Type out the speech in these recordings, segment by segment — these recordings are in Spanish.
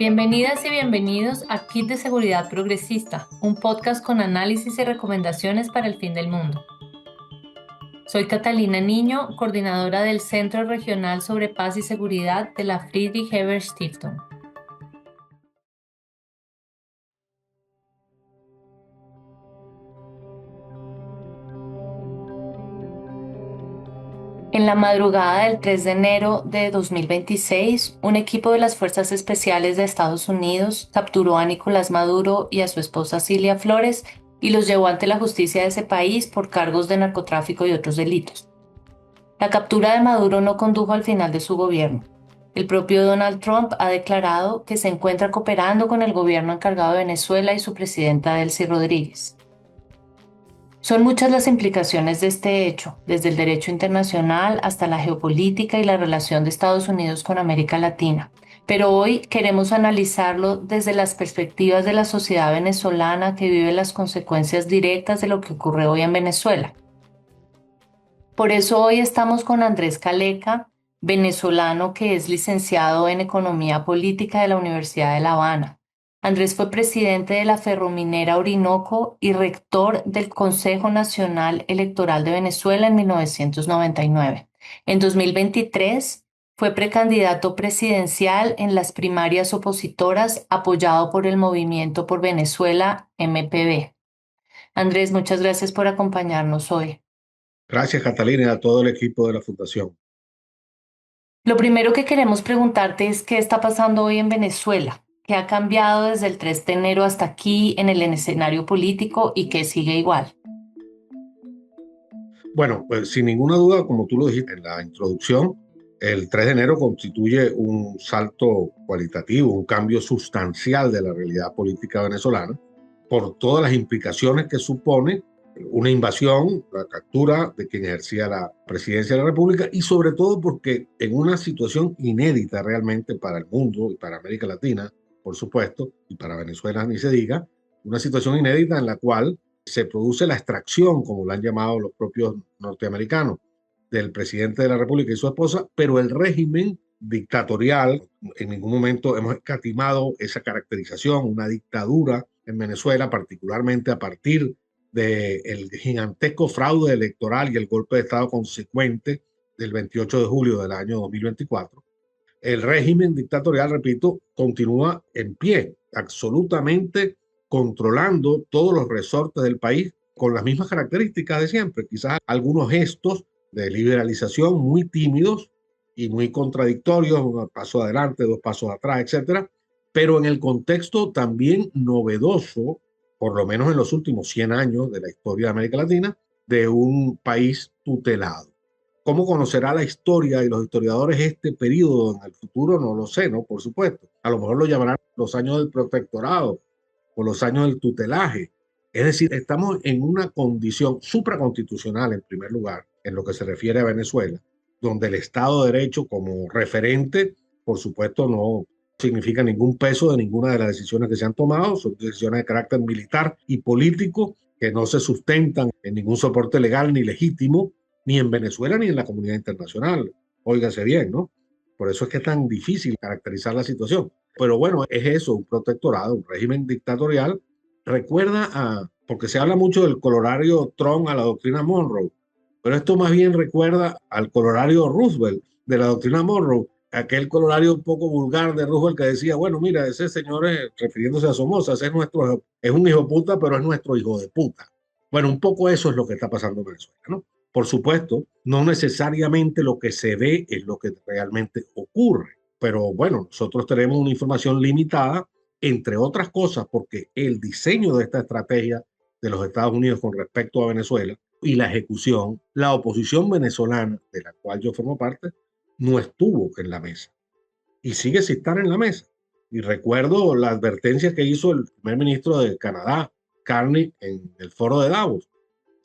Bienvenidas y bienvenidos a Kit de Seguridad Progresista, un podcast con análisis y recomendaciones para el fin del mundo. Soy Catalina Niño, coordinadora del Centro Regional sobre Paz y Seguridad de la Friedrich Ebert Stiftung. En la madrugada del 3 de enero de 2026, un equipo de las Fuerzas Especiales de Estados Unidos capturó a Nicolás Maduro y a su esposa Cilia Flores y los llevó ante la justicia de ese país por cargos de narcotráfico y otros delitos. La captura de Maduro no condujo al final de su gobierno. El propio Donald Trump ha declarado que se encuentra cooperando con el gobierno encargado de Venezuela y su presidenta Delcy Rodríguez. Son muchas las implicaciones de este hecho, desde el derecho internacional hasta la geopolítica y la relación de Estados Unidos con América Latina. Pero hoy queremos analizarlo desde las perspectivas de la sociedad venezolana que vive las consecuencias directas de lo que ocurre hoy en Venezuela. Por eso hoy estamos con Andrés Caleca, venezolano que es licenciado en Economía Política de la Universidad de La Habana. Andrés fue presidente de la Ferrominera Orinoco y rector del Consejo Nacional Electoral de Venezuela en 1999. En 2023 fue precandidato presidencial en las primarias opositoras apoyado por el Movimiento por Venezuela, MPV. Andrés, muchas gracias por acompañarnos hoy. Gracias, Catalina, y a todo el equipo de la Fundación. Lo primero que queremos preguntarte es qué está pasando hoy en Venezuela. ¿Qué ha cambiado desde el 3 de enero hasta aquí en el escenario político y qué sigue igual? Bueno, pues sin ninguna duda, como tú lo dijiste en la introducción, el 3 de enero constituye un salto cualitativo, un cambio sustancial de la realidad política venezolana, por todas las implicaciones que supone una invasión, la captura de quien ejercía la presidencia de la República y sobre todo porque en una situación inédita realmente para el mundo y para América Latina, por supuesto, y para Venezuela ni se diga, una situación inédita en la cual se produce la extracción, como lo han llamado los propios norteamericanos, del presidente de la República y su esposa, pero el régimen dictatorial, en ningún momento hemos escatimado esa caracterización, una dictadura en Venezuela, particularmente a partir del gigantesco fraude electoral y el golpe de Estado consecuente del 28 de julio del año 2024. El régimen dictatorial, repito, continúa en pie, absolutamente controlando todos los resortes del país con las mismas características de siempre. Quizás algunos gestos de liberalización muy tímidos y muy contradictorios, un paso adelante, dos pasos atrás, etcétera, pero en el contexto también novedoso, por lo menos en los últimos 100 años de la historia de América Latina, de un país tutelado. ¿Cómo conocerá la historia y los historiadores este periodo en el futuro? No lo sé, ¿no? Por supuesto. A lo mejor lo llamarán los años del protectorado o los años del tutelaje. Es decir, estamos en una condición supraconstitucional, en primer lugar, en lo que se refiere a Venezuela, donde el Estado de Derecho como referente, por supuesto, no significa ningún peso de ninguna de las decisiones que se han tomado. Son decisiones de carácter militar y político que no se sustentan en ningún soporte legal ni legítimo, ni en Venezuela ni en la comunidad internacional. Óigase bien, ¿no? Por eso es que es tan difícil caracterizar la situación. Pero bueno, es eso, un protectorado, un régimen dictatorial. Recuerda porque se habla mucho del corolario Trump a la doctrina Monroe, pero esto más bien recuerda al corolario Roosevelt de la doctrina Monroe, aquel corolario un poco vulgar de Roosevelt que decía, bueno, mira, ese señor, refiriéndose a Somoza, ese es un hijo de puta, pero es nuestro hijo de puta. Bueno, un poco eso es lo que está pasando en Venezuela, ¿no? Por supuesto, no necesariamente lo que se ve es lo que realmente ocurre, pero bueno, nosotros tenemos una información limitada, entre otras cosas, porque el diseño de esta estrategia de los Estados Unidos con respecto a Venezuela y la ejecución, la oposición venezolana, de la cual yo formo parte, no estuvo en la mesa y sigue sin estar en la mesa. Y recuerdo la advertencia que hizo el primer ministro de Canadá, Carney, en el foro de Davos.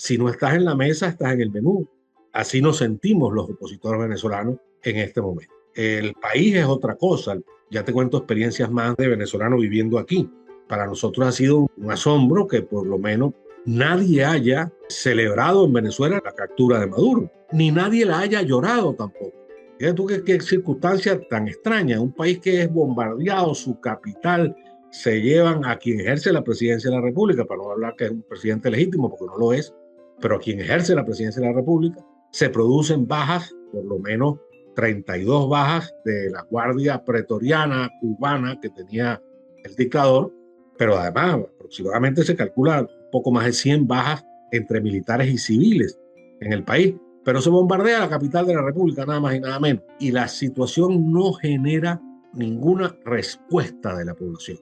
Si no estás en la mesa, estás en el menú. Así nos sentimos los opositores venezolanos en este momento. El país es otra cosa. Ya te cuento experiencias más de venezolanos viviendo aquí. Para nosotros ha sido un asombro que por lo menos nadie haya celebrado en Venezuela la captura de Maduro, ni nadie la haya llorado tampoco. Fíjate tú qué circunstancia tan extraña. Un país que es bombardeado, su capital, se llevan a quien ejerce la presidencia de la República, para no hablar que es un presidente legítimo, porque no lo es, pero a quien ejerce la presidencia de la República, se producen bajas, por lo menos 32 bajas de la Guardia Pretoriana cubana que tenía el dictador, pero además aproximadamente se calcula un poco más de 100 bajas entre militares y civiles en el país. Pero se bombardea la capital de la República, nada más y nada menos. Y la situación no genera ninguna respuesta de la población.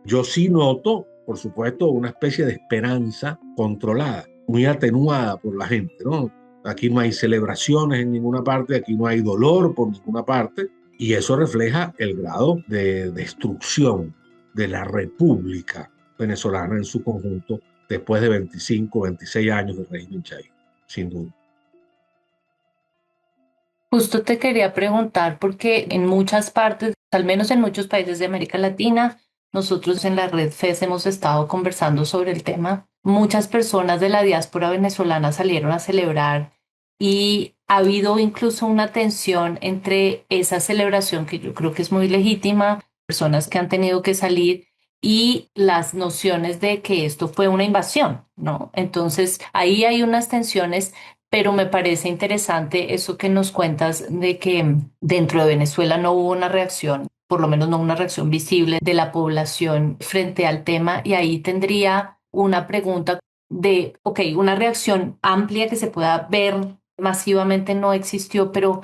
Yo sí noto, por supuesto, una especie de esperanza controlada, muy atenuada por la gente, ¿no? Aquí no hay celebraciones en ninguna parte, aquí no hay dolor por ninguna parte, y eso refleja el grado de destrucción de la República venezolana en su conjunto después de 25, 26 años del régimen chavista, sin duda. Justo te quería preguntar porque en muchas partes, al menos en muchos países de América Latina, nosotros en la red FES hemos estado conversando sobre el tema. Muchas personas de la diáspora venezolana salieron a celebrar y ha habido incluso una tensión entre esa celebración que yo creo que es muy legítima, personas que han tenido que salir y las nociones de que esto fue una invasión, ¿no? Entonces ahí hay unas tensiones, pero me parece interesante eso que nos cuentas de que dentro de Venezuela no hubo una reacción, por lo menos no una reacción visible de la población frente al tema. Y ahí tendría una pregunta de, ok, una reacción amplia que se pueda ver masivamente no existió, pero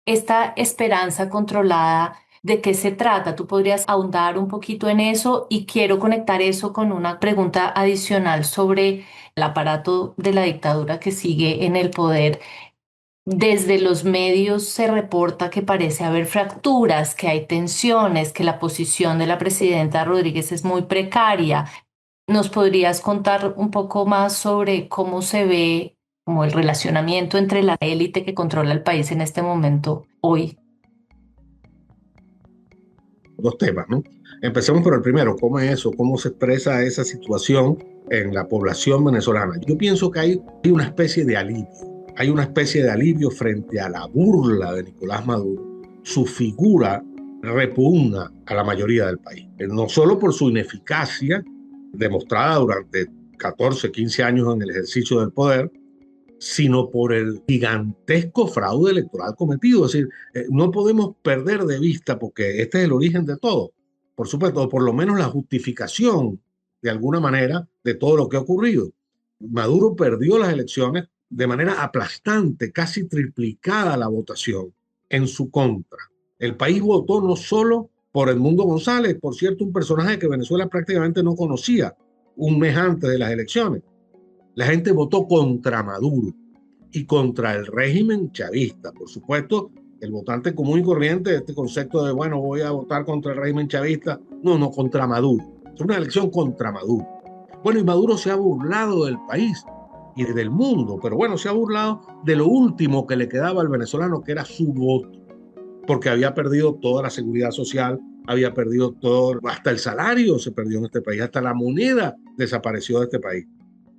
esta esperanza controlada, ¿de qué se trata? ¿Tú podrías ahondar un poquito en eso? Y quiero conectar eso con una pregunta adicional sobre el aparato de la dictadura que sigue en el poder. Desde los medios se reporta que parece haber fracturas, que hay tensiones, que la posición de la presidenta Rodríguez es muy precaria. ¿Nos podrías contar un poco más sobre cómo se ve como el relacionamiento entre la élite que controla el país en este momento hoy? Dos temas, ¿no? Empecemos por el primero, ¿cómo es eso? ¿Cómo se expresa esa situación en la población venezolana? Yo pienso que hay una especie de alivio, hay una especie de alivio frente a la burla de Nicolás Maduro. Su figura repugna a la mayoría del país, no solo por su ineficacia demostrada durante 14, 15 años en el ejercicio del poder, sino por el gigantesco fraude electoral cometido. Es decir, no podemos perder de vista, porque este es el origen de todo, por supuesto, o por lo menos la justificación, de alguna manera, de todo lo que ha ocurrido. Maduro perdió las elecciones de manera aplastante, casi triplicada la votación en su contra. El país votó no solo por Edmundo González, por cierto, un personaje que Venezuela prácticamente no conocía un mes antes de las elecciones. La gente votó contra Maduro y contra el régimen chavista. Por supuesto, el votante común y corriente, este concepto de, bueno, voy a votar contra el régimen chavista, no, contra Maduro. Es una elección contra Maduro. Bueno, y Maduro se ha burlado del país y del mundo, pero bueno, se ha burlado de lo último que le quedaba al venezolano, que era su voto, porque había perdido toda la seguridad social, había perdido todo, hasta el salario se perdió en este país, hasta la moneda desapareció de este país.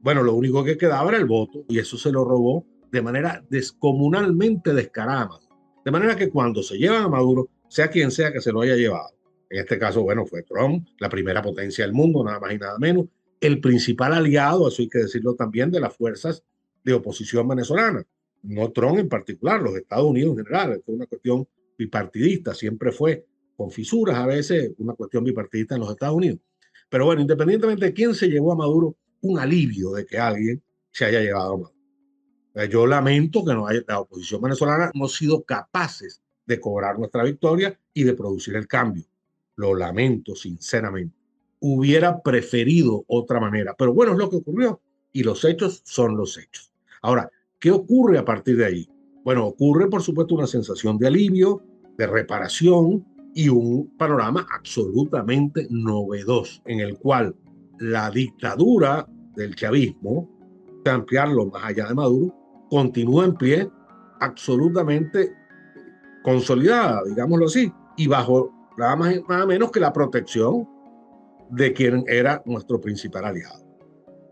Bueno, lo único que quedaba era el voto, y eso se lo robó de manera descomunalmente descarada. De manera que cuando se llevan a Maduro, sea quien sea que se lo haya llevado, en este caso, bueno, fue Trump, la primera potencia del mundo, nada más y nada menos, el principal aliado, eso hay que decirlo también, de las fuerzas de oposición venezolana. No Trump en particular, los Estados Unidos en general. Esto es una cuestión bipartidista, siempre fue, con fisuras a veces, una cuestión bipartidista en los Estados Unidos. Pero bueno, independientemente de quién se llevó a Maduro, un alivio de que alguien se haya llevado a Maduro. Yo lamento que la oposición venezolana no ha sido capaces de cobrar nuestra victoria y de producir el cambio. Lo lamento sinceramente. Hubiera preferido otra manera, pero bueno, es lo que ocurrió y los hechos son los hechos. Ahora, ¿qué ocurre a partir de ahí? Bueno, ocurre por supuesto una sensación de alivio, de reparación y un panorama absolutamente novedoso en el cual la dictadura del chavismo, de ampliarlo más allá de Maduro, continúa en pie, absolutamente consolidada, digámoslo así, y bajo nada más nada menos que la protección de quien era nuestro principal aliado,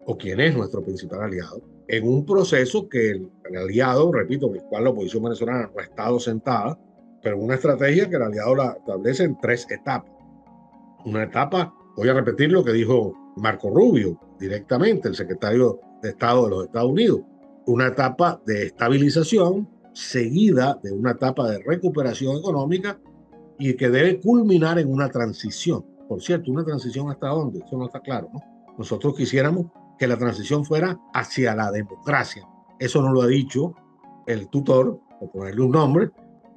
o quien es nuestro principal aliado, en un proceso que el aliado, repito, en el cual la oposición venezolana no ha estado sentada, pero una estrategia que el aliado la establece en 3 etapas. Una etapa, voy a repetir lo que dijo Marco Rubio directamente, el secretario de Estado de los Estados Unidos, una etapa de estabilización seguida de una etapa de recuperación económica y que debe culminar en una transición. Por cierto, ¿una transición hasta dónde? Eso no está claro, ¿no? Nosotros quisiéramos que la transición fuera hacia la democracia. Eso no lo ha dicho el tutor, por ponerle un nombre,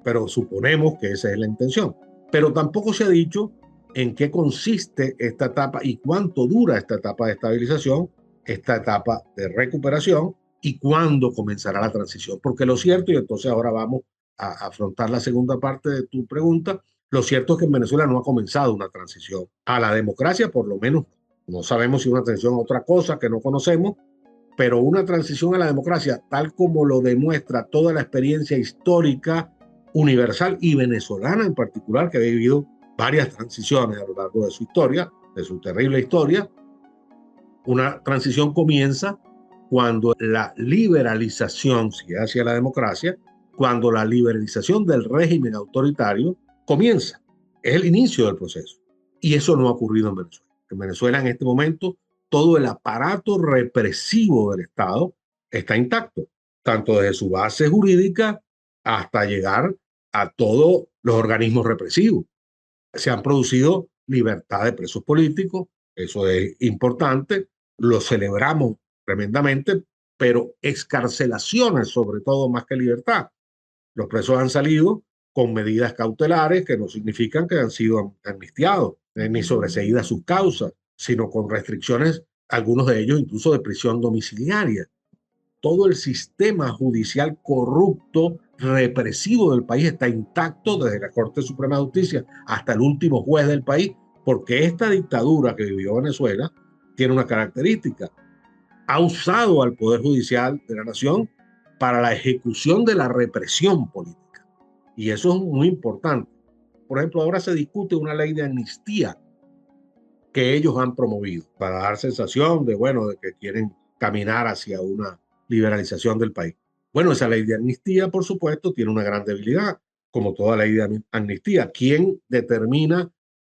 pero suponemos que esa es la intención. Pero tampoco se ha dicho en qué consiste esta etapa y cuánto dura esta etapa de estabilización, esta etapa de recuperación y cuándo comenzará la transición. Porque lo cierto, y entonces ahora vamos a afrontar la segunda parte de tu pregunta, lo cierto es que en Venezuela no ha comenzado una transición a la democracia, por lo menos no sabemos si una transición a otra cosa que no conocemos, pero una transición a la democracia, tal como lo demuestra toda la experiencia histórica, universal y venezolana en particular, que ha vivido varias transiciones a lo largo de su historia, de su terrible historia. Una transición comienza cuando la liberalización, si es hacia la democracia, cuando la liberalización del régimen autoritario comienza. Es el inicio del proceso. Y eso no ha ocurrido en Venezuela. En Venezuela en este momento todo el aparato represivo del Estado está intacto, tanto desde su base jurídica hasta llegar a todos los organismos represivos. Se han producido libertad de presos políticos, eso es importante, lo celebramos tremendamente, pero excarcelaciones sobre todo más que libertad. Los presos han salido con medidas cautelares que no significan que han sido amnistiados, ni sobreseídas sus causas, sino con restricciones, algunos de ellos incluso de prisión domiciliaria. Todo el sistema judicial corrupto, represivo del país está intacto desde la Corte Suprema de Justicia hasta el último juez del país, porque esta dictadura que vivió Venezuela tiene una característica: ha usado al Poder Judicial de la Nación para la ejecución de la represión política. Y eso es muy importante. Por ejemplo, ahora se discute una ley de amnistía que ellos han promovido para dar sensación de, bueno, de que quieren caminar hacia una liberalización del país. Bueno, esa ley de amnistía, por supuesto, tiene una gran debilidad, como toda ley de amnistía. ¿Quién determina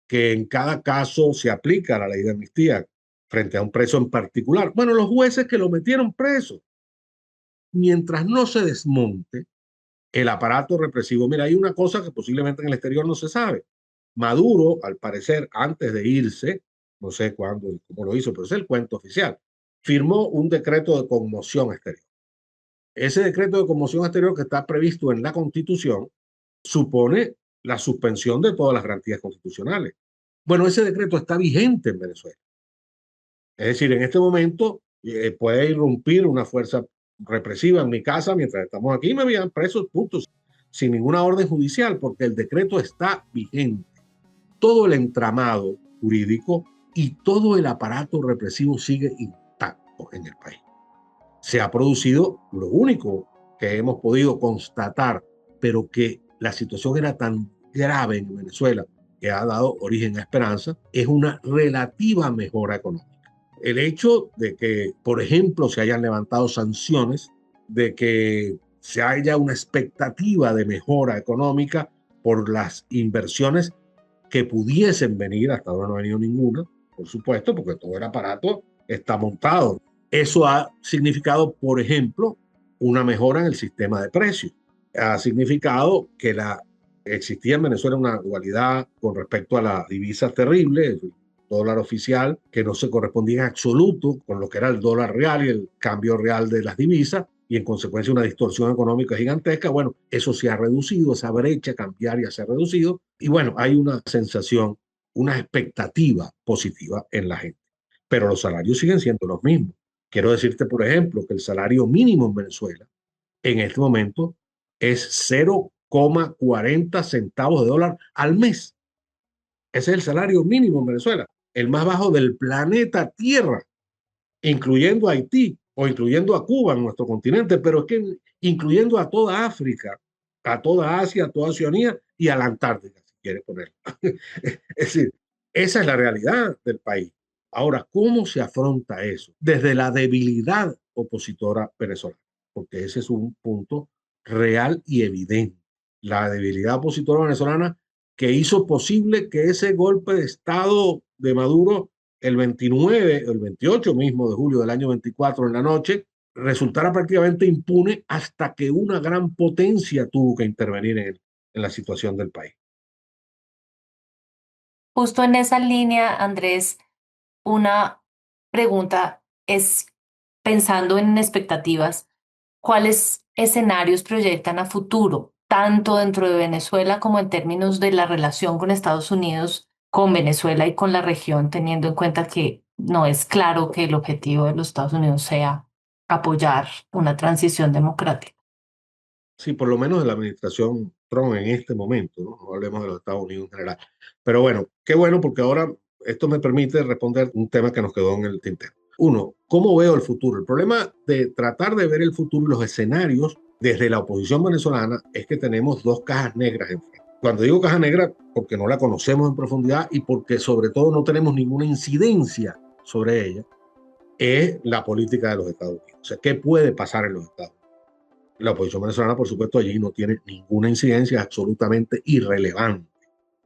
que en cada caso se aplica la ley de amnistía frente a un preso en particular? Bueno, los jueces que lo metieron preso. Mientras no se desmonte el aparato represivo, mira, hay una cosa que posiblemente en el exterior no se sabe. Maduro, al parecer, antes de irse, no sé cuándo y cómo lo hizo, pero es el cuento oficial, firmó un decreto de conmoción exterior. Ese decreto de conmoción exterior que está previsto en la Constitución supone la suspensión de todas las garantías constitucionales. Bueno, ese decreto está vigente en Venezuela. Es decir, en este momento puede irrumpir una fuerza represiva en mi casa mientras estamos aquí y me vean presos, puntos, sin ninguna orden judicial, porque el decreto está vigente. Todo el entramado jurídico y todo el aparato represivo sigue intacto en el país. Se ha producido lo único que hemos podido constatar, pero que la situación era tan grave en Venezuela que ha dado origen a esperanza, es una relativa mejora económica. El hecho de que, por ejemplo, se hayan levantado sanciones, de que se haya una expectativa de mejora económica por las inversiones que pudiesen venir, hasta ahora no ha venido ninguna, por supuesto, porque todo el aparato está montado. Eso ha significado, por ejemplo, una mejora en el sistema de precios. Ha significado que existía en Venezuela una dualidad con respecto a la divisa terrible, el dólar oficial, que no se correspondía en absoluto con lo que era el dólar real y el cambio real de las divisas, y en consecuencia una distorsión económica gigantesca. Bueno, eso se ha reducido, esa brecha cambiaria se ha reducido, y bueno, hay una sensación, una expectativa positiva en la gente. Pero los salarios siguen siendo los mismos. Quiero decirte, por ejemplo, que el salario mínimo en Venezuela en este momento es 0,40 centavos de dólar al mes. Ese es el salario mínimo en Venezuela, el más bajo del planeta Tierra, incluyendo a Haití o incluyendo a Cuba en nuestro continente, pero es que incluyendo a toda África, a toda Asia, a toda Oceanía y a la Antártica, si quieres ponerlo. Es decir, esa es la realidad del país. Ahora, ¿cómo se afronta eso? Desde la debilidad opositora venezolana. porque ese es un punto real y evidente. La debilidad opositora venezolana que hizo posible que ese golpe de Estado de Maduro el 29, el 28 mismo de julio del año 24 en la noche, resultara prácticamente impune hasta que una gran potencia tuvo que intervenir en la situación del país. Justo en esa línea, Andrés, una pregunta es, pensando en expectativas, ¿cuáles escenarios proyectan a futuro, tanto dentro de Venezuela como en términos de la relación con Estados Unidos, con Venezuela y con la región, teniendo en cuenta que no es claro que el objetivo de los Estados Unidos sea apoyar una transición democrática? Sí, por lo menos de la administración Trump en este momento, ¿no? No hablemos de los Estados Unidos en general. Pero bueno, qué bueno porque ahora esto me permite responder un tema que nos quedó en el tintero. Uno, ¿cómo veo el futuro? El problema de tratar de ver el futuro y los escenarios desde la oposición venezolana es que tenemos dos cajas negras enfrente. Cuando digo caja negra, porque no la conocemos en profundidad y porque sobre todo no tenemos ninguna incidencia sobre ella, es la política de los Estados Unidos. O sea, ¿qué puede pasar en los Estados Unidos? La oposición venezolana, por supuesto, allí no tiene ninguna incidencia, es absolutamente irrelevante.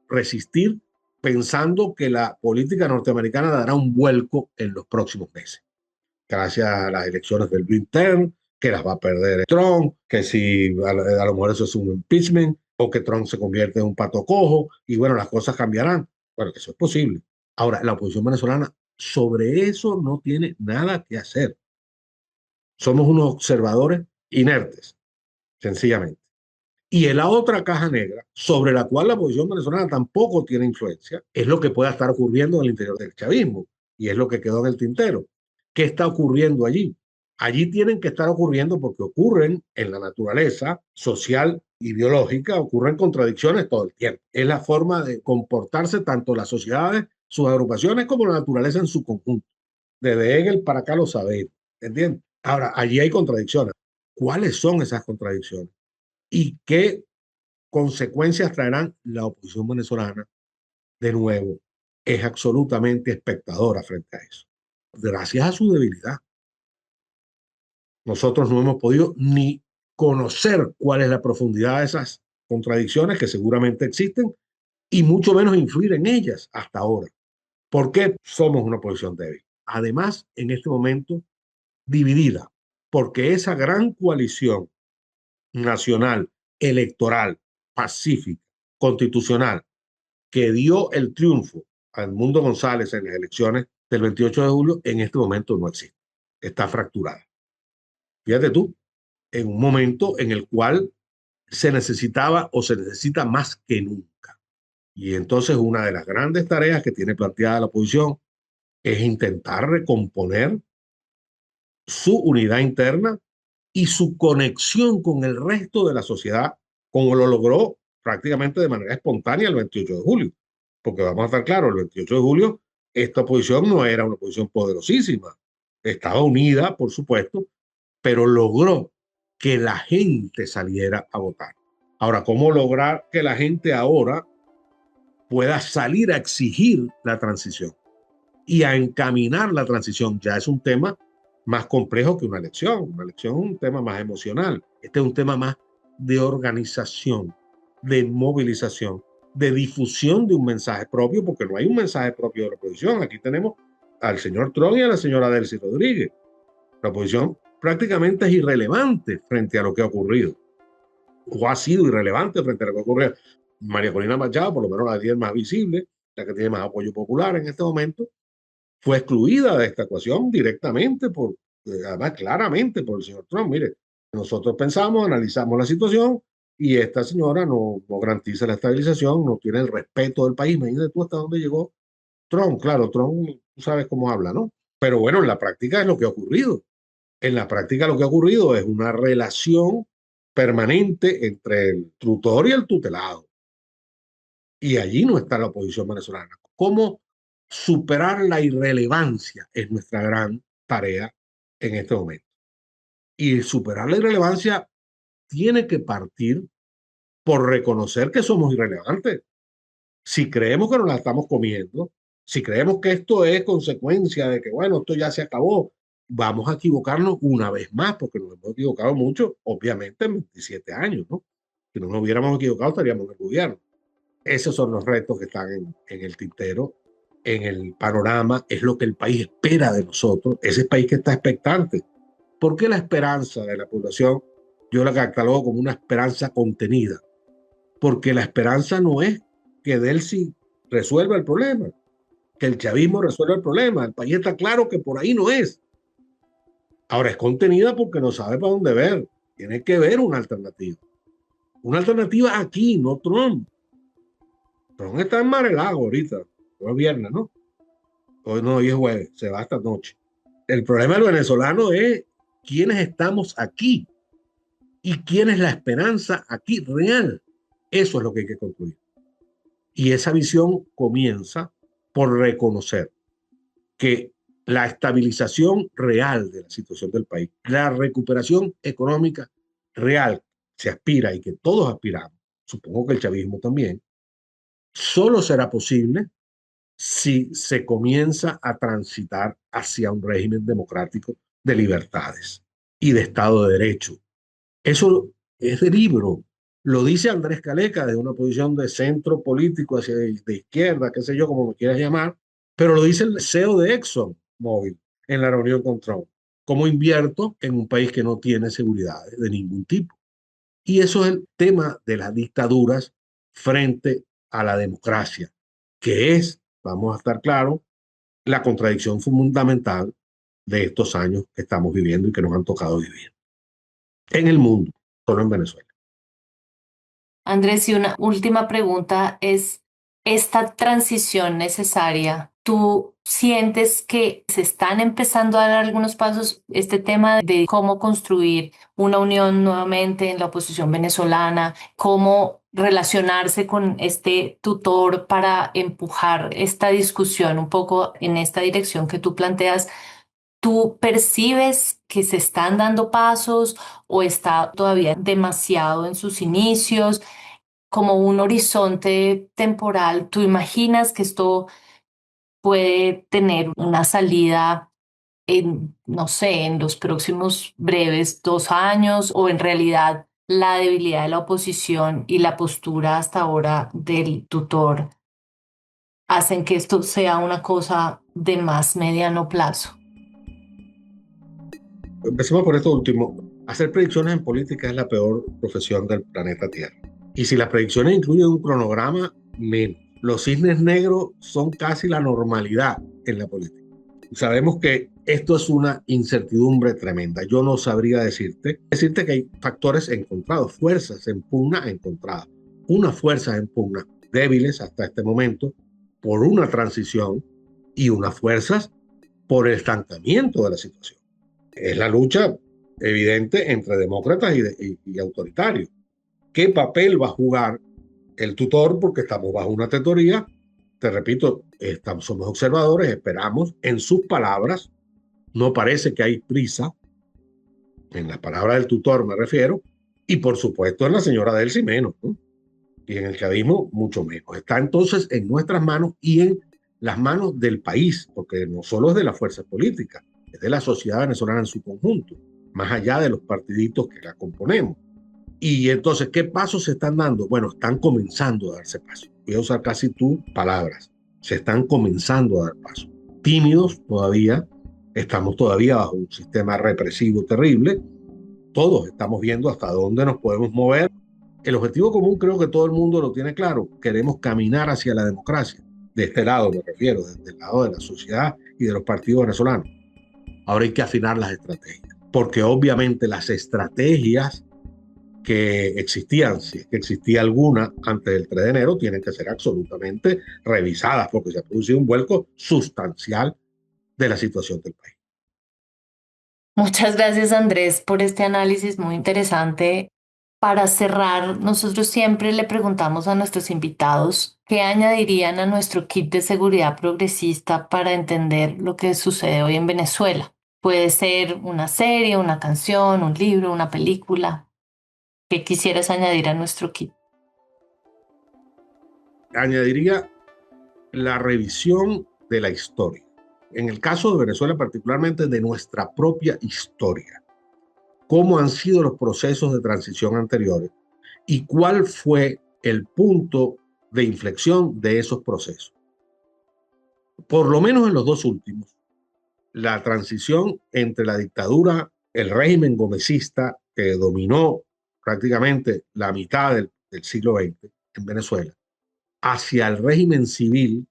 Resistir pensando que la política norteamericana dará un vuelco en los próximos meses, gracias a las elecciones del midterm, que las va a perder Trump, que si a lo mejor eso es un impeachment, o que Trump se convierte en un pato cojo, y bueno, las cosas cambiarán. Bueno, que eso es posible. Ahora, la oposición venezolana sobre eso no tiene nada que hacer. Somos unos observadores inertes, sencillamente. Y en la otra caja negra, sobre la cual la oposición venezolana tampoco tiene influencia, es lo que pueda estar ocurriendo en el interior del chavismo. Y es lo que quedó en el tintero. ¿Qué está ocurriendo allí? Allí tienen que estar ocurriendo porque ocurren en la naturaleza social y biológica, ocurren contradicciones todo el tiempo. Es la forma de comportarse tanto las sociedades, sus agrupaciones, como la naturaleza en su conjunto. Desde Hegel para acá lo sabemos. ¿Entiendes? Ahora, allí hay contradicciones. ¿Cuáles son esas contradicciones? ¿Y qué consecuencias traerán? La oposición venezolana? De nuevo, es absolutamente espectadora frente a eso. Gracias a su debilidad, nosotros no hemos podido ni conocer cuál es la profundidad de esas contradicciones que seguramente existen y mucho menos influir en ellas hasta ahora. ¿Por qué somos una oposición débil? Además, en este momento, dividida, porque esa gran coalición nacional, electoral, pacífica, constitucional, que dio el triunfo a Edmundo González en las elecciones del 28 de julio, en este momento no existe. Está fracturada. Fíjate tú, en un momento en el cual se necesitaba o se necesita más que nunca. Y entonces una de las grandes tareas que tiene planteada la oposición es intentar recomponer su unidad interna y su conexión con el resto de la sociedad, como lo logró prácticamente de manera espontánea el 28 de julio. Porque vamos a estar claros, el 28 de julio esta oposición no era una oposición poderosísima. Estaba unida, por supuesto, pero logró que la gente saliera a votar. Ahora, ¿cómo lograr que la gente ahora pueda salir a exigir la transición y a encaminar la transición? Ya es un tema más complejo que una elección. Una elección es un tema más emocional. Este es un tema más de organización, de movilización, de difusión de un mensaje propio, porque no hay un mensaje propio de la oposición. Aquí tenemos al señor Trump y a la señora Delcy Rodríguez. La oposición prácticamente es irrelevante frente a lo que ha ocurrido, o ha sido irrelevante frente a lo que ocurrió. María Corina Machado, por lo menos la 10 más visible, la que tiene más apoyo popular en este momento, fue excluida de esta ecuación directamente, además claramente por el señor Trump. Mire, nosotros pensamos, analizamos la situación y esta señora no garantiza la estabilización, no tiene el respeto del país. Imagínate tú hasta dónde llegó Trump. Claro, Trump, tú sabes cómo habla, ¿no? Pero bueno, en la práctica es lo que ha ocurrido. En la práctica lo que ha ocurrido es una relación permanente entre el tutor y el tutelado. Y allí no está la oposición venezolana. ¿Cómo superar la irrelevancia? Es nuestra gran tarea en este momento. Y superar la irrelevancia tiene que partir por reconocer que somos irrelevantes. Si creemos que nos la estamos comiendo, si creemos que esto es consecuencia de que, bueno, esto ya se acabó vamos a equivocarnos una vez más, porque nos hemos equivocado mucho, obviamente en 27 años, ¿no? Si no nos hubiéramos equivocado, estaríamos en el gobierno. Esos son los retos que están en el tintero, en el panorama, es lo que el país espera de nosotros, ese país que está expectante. ¿Por qué la esperanza de la población yo la catalogo como una esperanza contenida? Porque la esperanza no es que Delcy resuelva el problema, que el chavismo resuelva el problema. El país está claro que por ahí no es. Ahora es contenida porque no sabe para dónde ver. Tiene que ver una alternativa. Una alternativa aquí, no Trump. Trump está en Mar-a-Lago ahorita. Hoy es viernes, ¿no? Hoy no, hoy es jueves. Se va esta noche. El problema del venezolano es quiénes estamos aquí y quién es la esperanza aquí real. Eso es lo que hay que construir. Y esa visión comienza por reconocer que la estabilización real de la situación del país, la recuperación económica real se aspira y que todos aspiramos, supongo que el chavismo también, solo será posible si se comienza a transitar hacia un régimen democrático de libertades y de Estado de Derecho. Eso es de libro. Lo dice Andrés Caleca desde una posición de centro político hacia de izquierda, qué sé yo, como me quieras llamar, pero lo dice el CEO de Exxon Mobil en la reunión con Trump. ¿Cómo invierto en un país que no tiene seguridad de ningún tipo? Y eso es el tema de las dictaduras frente a la democracia, que es, vamos a estar claros, la contradicción fundamental de estos años que estamos viviendo y que nos han tocado vivir en el mundo, solo en Venezuela. Andrés, y una última pregunta es, esta transición necesaria, ¿tú sientes que se están empezando a dar algunos pasos? Este tema de cómo construir una unión nuevamente en la oposición venezolana, cómo relacionarse con este tutor para empujar esta discusión un poco en esta dirección que tú planteas. ¿Tú percibes que se están dando pasos o está todavía demasiado en sus inicios? Como un horizonte temporal, ¿tú imaginas que esto puede tener una salida en, no sé, en los próximos breves 2 años, o en realidad la debilidad de la oposición y la postura hasta ahora del tutor hacen que esto sea una cosa de más mediano plazo? Empecemos por esto último. Hacer predicciones en política es la peor profesión del planeta Tierra. Y si las predicciones incluyen un cronograma, menos. Los cisnes negros son casi la normalidad en la política. Sabemos que esto es una incertidumbre tremenda. Yo no sabría decirte que hay factores encontrados, fuerzas en pugna encontradas. Unas fuerzas en pugna débiles hasta este momento por una transición y unas fuerzas por el estancamiento de la situación. Es la lucha evidente entre demócratas y autoritarios. ¿Qué papel va a jugar el tutor? Porque estamos bajo una teoría, te repito, somos observadores, esperamos en sus palabras, no parece que hay prisa, en las palabras del tutor me refiero, y por supuesto en la señora Delcy menos, ¿no? Y en el chavismo mucho menos. Está entonces en nuestras manos y en las manos del país, porque no solo es de las fuerzas políticas, es de la sociedad venezolana en su conjunto, más allá de los partiditos que la componemos. Y entonces, ¿qué pasos se están dando? Bueno, están comenzando a darse pasos. Voy a usar casi tus palabras. Se están comenzando a dar pasos. Tímidos todavía, estamos todavía bajo un sistema represivo terrible. Todos estamos viendo hasta dónde nos podemos mover. El objetivo común creo que todo el mundo lo tiene claro. Queremos caminar hacia la democracia. De este lado me refiero, desde el lado de la sociedad y de los partidos venezolanos. Ahora hay que afinar las estrategias, porque obviamente las estrategias que existían, si es que existía alguna antes del 3 de enero, tienen que ser absolutamente revisadas porque se ha producido un vuelco sustancial de la situación del país. Muchas gracias, Andrés, por este análisis muy interesante. Para cerrar, nosotros siempre le preguntamos a nuestros invitados qué añadirían a nuestro kit de seguridad progresista para entender lo que sucede hoy en Venezuela. Puede ser una serie, una canción, un libro, una película. ¿Qué quisieras añadir a nuestro kit? Añadiría la revisión de la historia. en el caso de Venezuela particularmente, de nuestra propia historia. Cómo han sido los procesos de transición anteriores y cuál fue el punto de inflexión de esos procesos. Por lo menos en los dos últimos, la transición entre la dictadura, el régimen gomecista que dominó prácticamente la mitad del siglo XX en Venezuela, hacia el régimen civil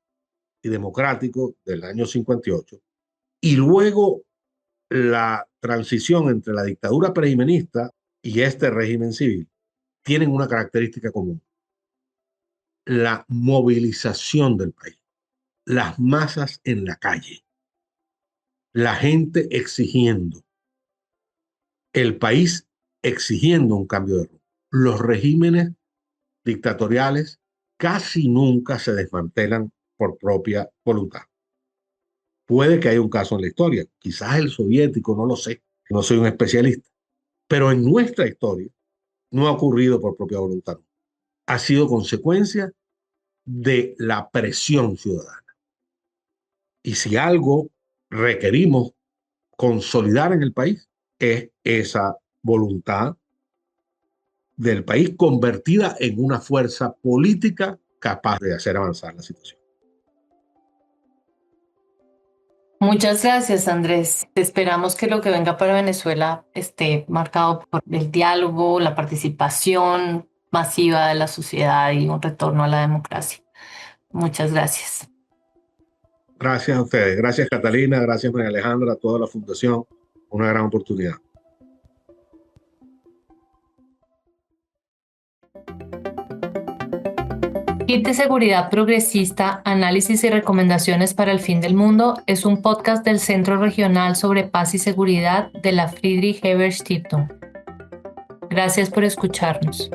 y democrático del año 58, y luego la transición entre la dictadura prejimenista y este régimen civil, tienen una característica común: la movilización del país, las masas en la calle, la gente exigiendo, el país exigiendo un cambio de rumbo. Los regímenes dictatoriales casi nunca se desmantelan por propia voluntad. Puede que haya un caso en la historia, quizás el soviético, no lo sé, no soy un especialista, pero en nuestra historia no ha ocurrido por propia voluntad. Ha sido consecuencia de la presión ciudadana. Y si algo requerimos consolidar en el país, es esa voluntad del país convertida en una fuerza política capaz de hacer avanzar la situación. Muchas gracias, Andrés. Esperamos que lo que venga para Venezuela esté marcado por el diálogo, la participación masiva de la sociedad y un retorno a la democracia. Muchas gracias. Gracias a ustedes. Gracias, Catalina. Gracias, María Alejandra, a toda la Fundación. Una gran oportunidad. Kit de Seguridad Progresista, Análisis y Recomendaciones para el Fin del Mundo es un podcast del Centro Regional sobre Paz y Seguridad de la Friedrich Ebert Stiftung. Gracias por escucharnos.